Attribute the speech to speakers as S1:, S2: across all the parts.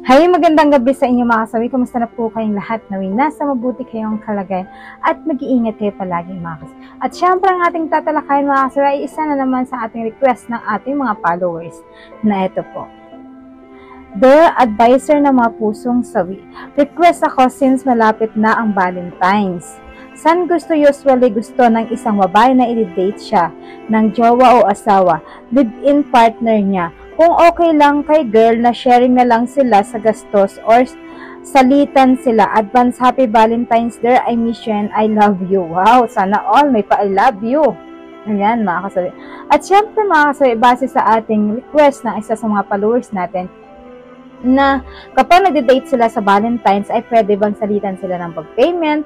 S1: Hay, magandang gabi sa inyo mga kasawi. Kumusta na po kayong lahat? Nawing nasa mabuti kayong kalagayan at mag-iingat kayo palagi mga kasawi. At syempre ang ating tatalakayin mga kasawi ay isa na naman sa ating request ng ating mga followers na ito po. Dear advisor ng mga pusong sawi, request ako since malapit na ang Valentine's. San usually gusto ng isang babae na i-date siya ng jowa o asawa, live-in partner niya. Kung okay lang kay girl na sharing na lang sila sa gastos or salitan sila. Advance Happy Valentine's Day, I miss you and I love you. Wow, sana all may pa I love you. Ayan mga kasawi. At syempre mga kasawi, base sa ating request ng isa sa mga followers natin, na kapag nag-date sila sa Valentine's ay pwede bang salitan sila ng pag-payment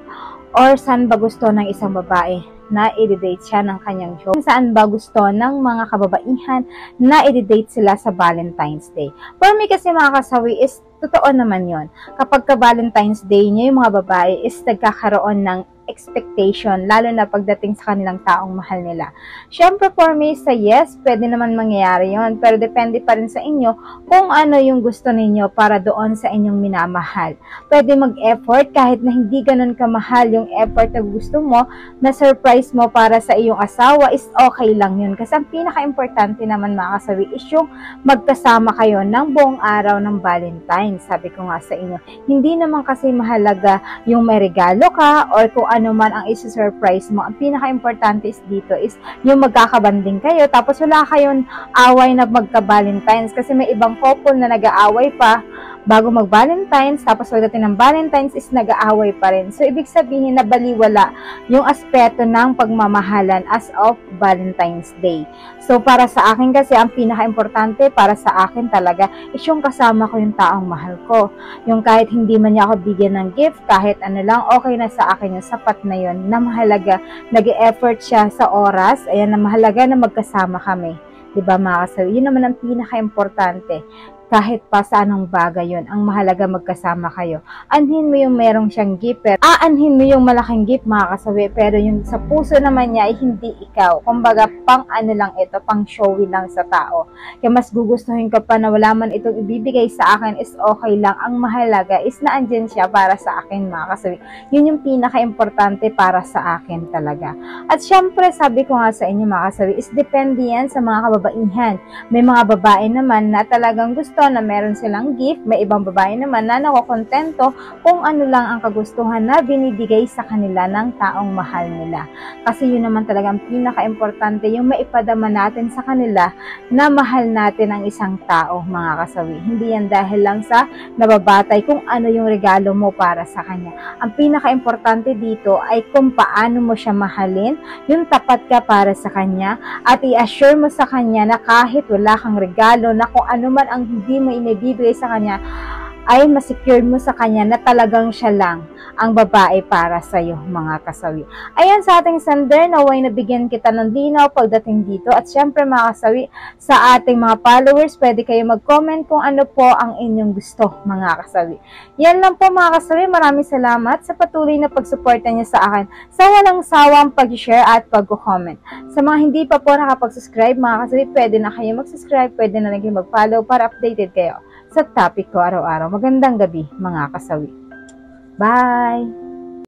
S1: or saan ba gusto ng isang babae na i-date siya ng kanyang jowa? Saan ba gusto ng mga kababaihan na i-date sila sa Valentine's Day? For me kasi mga kasawi is totoo naman yon. Kapag ka Valentine's Day niya, yung mga babae is nagkakaroon ng expectation, lalo na pagdating sa kanilang taong mahal nila. Syempre for me, sa yes, pwede naman mangyayari yon, pero depende pa rin sa inyo kung ano yung gusto ninyo para doon sa inyong minamahal. Pwede mag-effort kahit na hindi ganun kamahal yung effort na gusto mo, na surprise mo para sa iyong asawa is okay lang yun. Kasi ang pinaka-importante naman mga kasawi is yung magkasama kayo ng buong araw ng Valentine's. Sabi ko nga sa inyo, hindi naman kasi mahalaga yung may regalo ka or kung ano man ang isi-surprise mo. Ang pinaka-importante is dito is yung magkakabanding kayo, tapos wala kayong away na magka-Valentine's, kasi may ibang couple na nag-aaway pa bago mag-Valentine's, tapos pagdating ng Valentine's is nag-aaway pa rin. So, ibig sabihin na baliwala yung aspeto ng pagmamahalan as of Valentine's Day. So, para sa akin kasi, ang pinaka-importante para sa akin talaga is yung kasama ko yung taong mahal ko. Yung kahit hindi man niya ako bigyan ng gift, kahit ano lang, okay na sa akin yung sapat na yun, na mahalaga, nag-e-effort siya sa oras, ayan, na mahalaga na magkasama kami. Diba mga kasawi? Yun naman ang pinaka-importante. Kahit pa sa anong bagay yun, ang mahalaga magkasama kayo. Anhin mo yung merong siyang gift, pero aanhin mo yung malaking gift mga kasawi, pero yung sa puso naman niya ay hindi ikaw. Kumbaga, pang ano lang ito, pang showy lang sa tao. Kaya mas gugustuhin ka pa na wala man itong ibibigay sa akin is okay lang. Ang mahalaga is na andyan siya para sa akin mga kasawi. Yun yung pinaka-importante para sa akin talaga. At syempre, sabi ko nga sa inyo mga kasawi, is depende yan sa mga kababaihan. May mga babae naman na talagang gusto na meron silang gift, may ibang babae naman na nakokontento kung ano lang ang kagustuhan na binibigay sa kanila ng taong mahal nila. Kasi yun naman talagang pinaka-importante, yung maipadama natin sa kanila na mahal natin ang isang tao mga kasawi. Hindi yan dahil lang sa nababatay kung ano yung regalo mo para sa kanya. Ang pinaka-importante dito ay kung paano mo siya mahalin, yung tapat ka para sa kanya, at i-assure mo sa kanya na kahit wala kang regalo, na kung ano man ang hindi mo inibibigay sa kanya, ay masecure mo sa kanya na talagang siya lang ang babae para sa iyo mga kasawi. Ayan sa ating sender, naway nabigyan kita ng linaw pagdating dito. At syempre mga kasawi, sa ating mga followers, pwede kayo mag-comment kung ano po ang inyong gusto mga kasawi. Yan lang po mga kasawi, maraming salamat sa patuloy na pagsuporta niyo sa akin sa walang sawang pag-share at pag-comment. Sa mga hindi pa po nakapag-subscribe mga kasawi, pwede na kayo mag-subscribe, pwede na kayo mag-follow para updated kayo sa topic ko araw-araw. Magandang gabi mga kasawi. Bye!